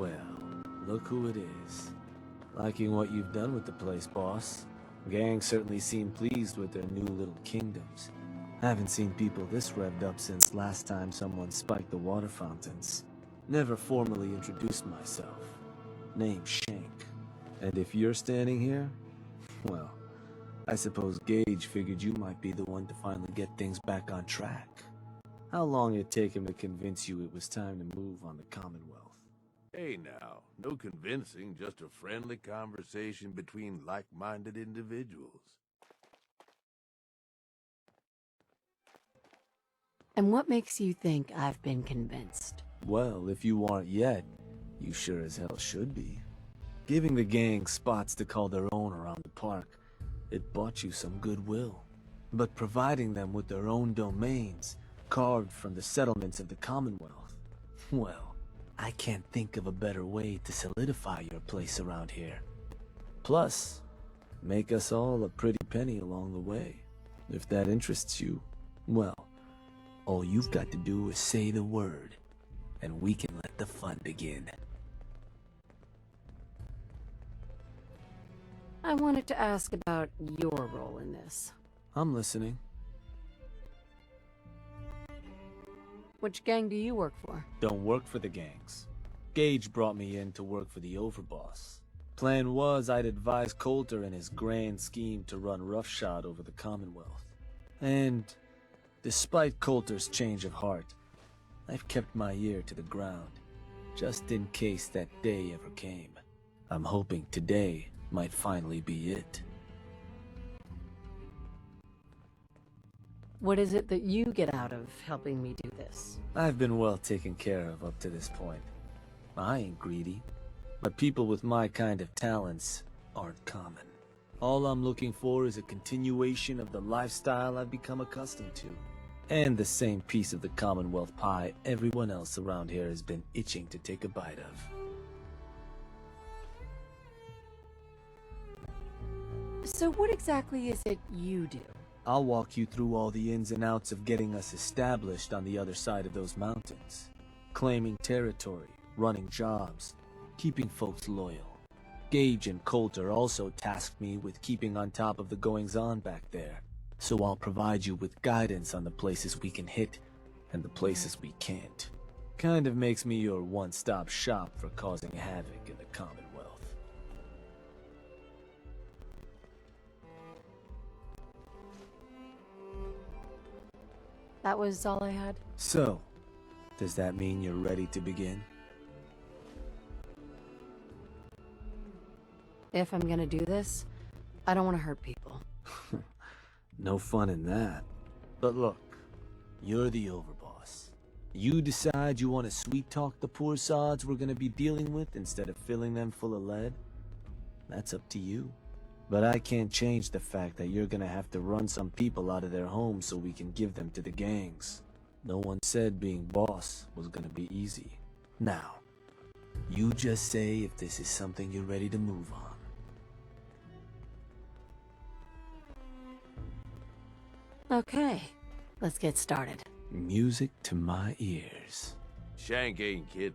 Well, look who it is. Liking what you've done with the place, boss. Gang certainly seem pleased with their new little kingdoms. Haven't seen people this revved up since last time someone spiked the water fountains. Never formally introduced myself. Name Shank. And if you're standing here, well, I suppose Gage figured you might be the one to finally get things back on track. How long did it take him to convince you it was time to move on the Commonwealth? Hey now, no convincing, just a friendly conversation between like-minded individuals. And what makes you think I've been convinced? Well, if you aren't yet, you sure as hell should be. Giving the gang spots to call their own around the park, it bought you some goodwill. But providing them with their own domains, carved from the settlements of the Commonwealth, well, I can't think of a better way to solidify your place around here. Plus, make us all a pretty penny along the way. If that interests you, well, all you've got to do is say the word, and we can let the fun begin. I wanted to ask about your role in this. I'm listening. Which gang do you work for? Don't work for the gangs. Gage brought me in to work for the overboss. Plan was I'd advise Coulter in his grand scheme to run roughshod over the Commonwealth. And despite Coulter's change of heart, I've kept my ear to the ground, just in case that day ever came. I'm hoping today might finally be it. What is it that you get out of helping me do this? I've been well taken care of up to this point. I ain't greedy, but people with my kind of talents aren't common. All I'm looking for is a continuation of the lifestyle I've become accustomed to, and the same piece of the Commonwealth pie everyone else around here has been itching to take a bite of. So what exactly is it you do? I'll walk you through all the ins and outs of getting us established on the other side of those mountains. Claiming territory, running jobs, keeping folks loyal. Gage and Coulter also tasked me with keeping on top of the goings-on back there. So I'll provide you with guidance on the places we can hit and the places we can't. Kind of makes me your one-stop shop for causing havoc in the Commonwealth. That was all I had? So, does that mean you're ready to begin? If I'm gonna do this, I don't want to hurt people. No fun in that. But look, you're the overboss. You decide you want to sweet-talk the poor sods we're gonna be dealing with instead of filling them full of lead? That's up to you. But I can't change the fact that you're gonna have to run some people out of their homes so we can give them to the gangs. No one said being boss was gonna be easy. Now, you just say if this is something you're ready to move on. Okay, let's get started. Music to my ears. Shank ain't kidding.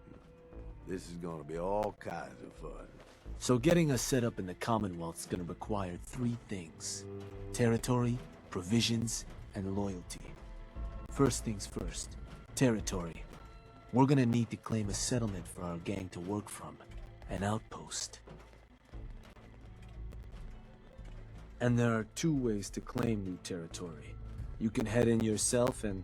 This is gonna be all kinds of fun. So getting us set up in the Commonwealth's gonna require three things: territory, provisions, and loyalty. First things first, territory. We're gonna need to claim a settlement for our gang to work from, an outpost. And there are two ways to claim new territory. You can head in yourself and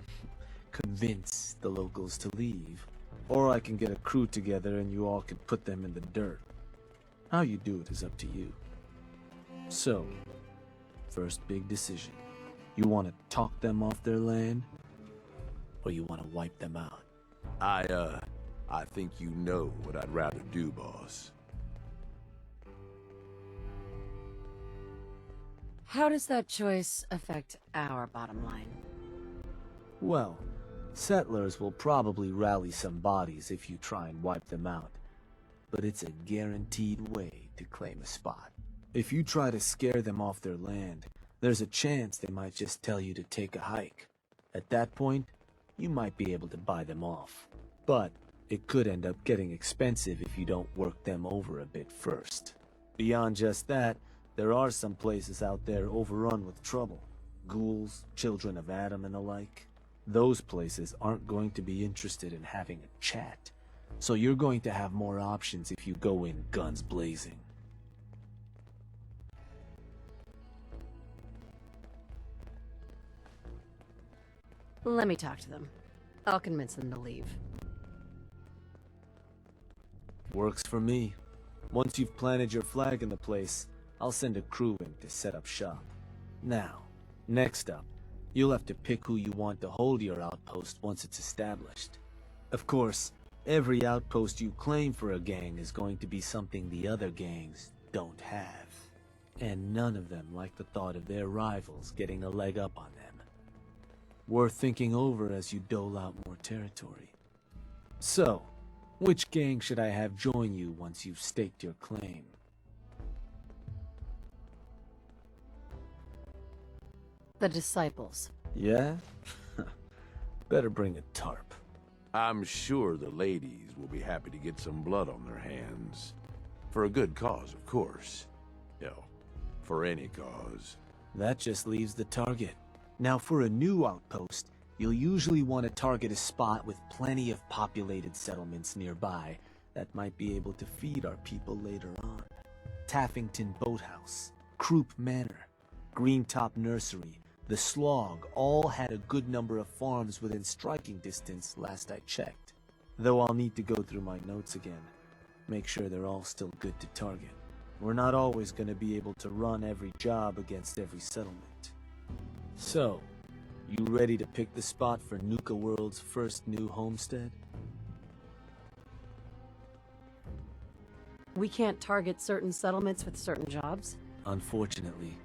convince the locals to leave, or I can get a crew together and you all can put them in the dirt. How you do it is up to you. So, first big decision. You want to talk them off their land, or you want to wipe them out? I think you know what I'd rather do, boss. How does that choice affect our bottom line? Well, settlers will probably rally some bodies if you try and wipe them out. But it's a guaranteed way to claim a spot. If you try to scare them off their land, there's a chance they might just tell you to take a hike. At that point, you might be able to buy them off. But it could end up getting expensive if you don't work them over a bit first. Beyond just that, there are some places out there overrun with trouble. Ghouls, children of Adam and the like. Those places aren't going to be interested in having a chat. So you're going to have more options if you go in guns blazing. Let me talk to them. I'll convince them to leave. Works for me. Once you've planted your flag in the place, I'll send a crew in to set up shop. Now, next up, you'll have to pick who you want to hold your outpost once it's established. Of course, every outpost you claim for a gang is going to be something the other gangs don't have. And none of them like the thought of their rivals getting a leg up on them. Worth thinking over as you dole out more territory. So, which gang should I have join you once you've staked your claim? The Disciples. Yeah? Better bring a tarp. I'm sure the ladies will be happy to get some blood on their hands. For a good cause, of course. For any cause. That just leaves the target. Now for a new outpost, you'll usually want to target a spot with plenty of populated settlements nearby that might be able to feed our people later on. Taffington Boathouse, Croup Manor, Greentop Nursery, the Slog all had a good number of farms within striking distance last I checked. Though I'll need to go through my notes again, make sure they're all still good to target. We're not always going to be able to run every job against every settlement. So, you ready to pick the spot for Nuka World's first new homestead? We can't target certain settlements with certain jobs? Unfortunately.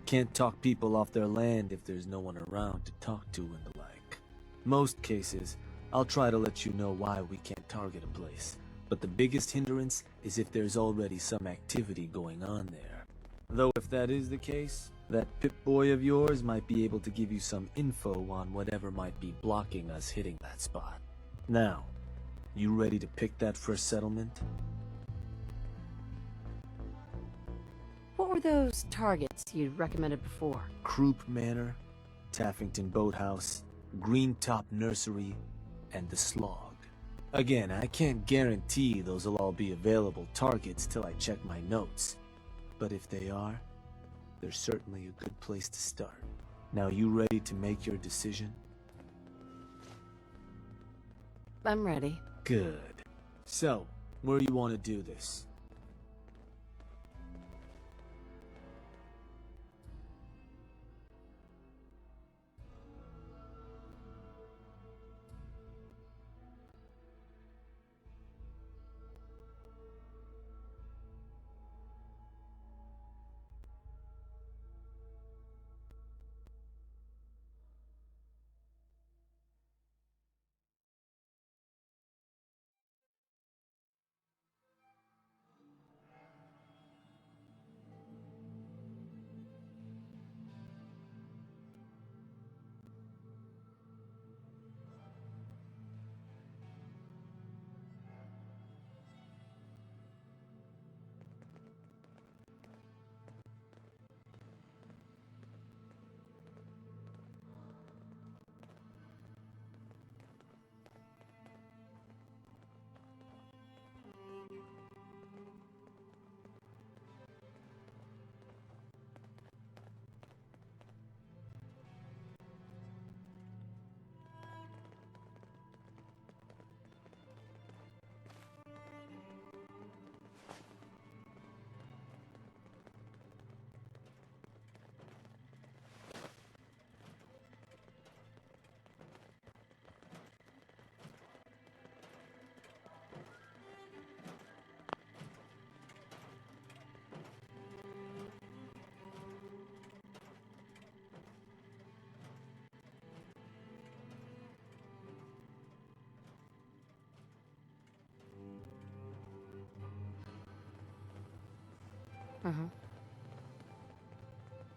Can't talk people off their land if there's no one around to talk to and the like. Most cases, I'll try to let you know why we can't target a place, but the biggest hindrance is if there's already some activity going on there. Though if that is the case, that Pip-Boy of yours might be able to give you some info on whatever might be blocking us hitting that spot. Now, you ready to pick that first settlement? What were those targets you recommended before? Croup Manor, Taffington Boathouse, Greentop Nursery, and the Slog. Again, I can't guarantee those will all be available targets till I check my notes. But if they are, they're certainly a good place to start. Now you ready to make your decision? I'm ready. Good. So, where do you want to do this?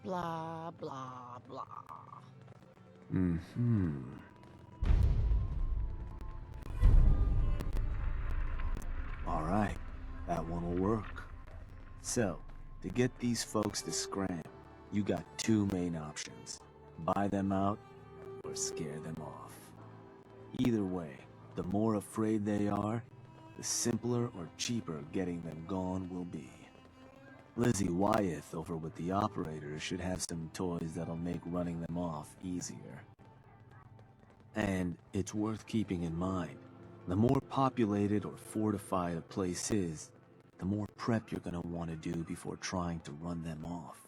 Blah, blah, blah. Alright, that one will work. So, to get these folks to scram, you got two main options. Buy them out, or scare them off. Either way, the more afraid they are, the simpler or cheaper getting them gone will be. Lizzie Wyeth over with the operators should have some toys that'll make running them off easier. And it's worth keeping in mind, the more populated or fortified a place is, the more prep you're gonna want to do before trying to run them off.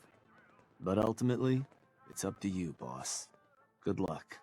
But ultimately, it's up to you, boss. Good luck.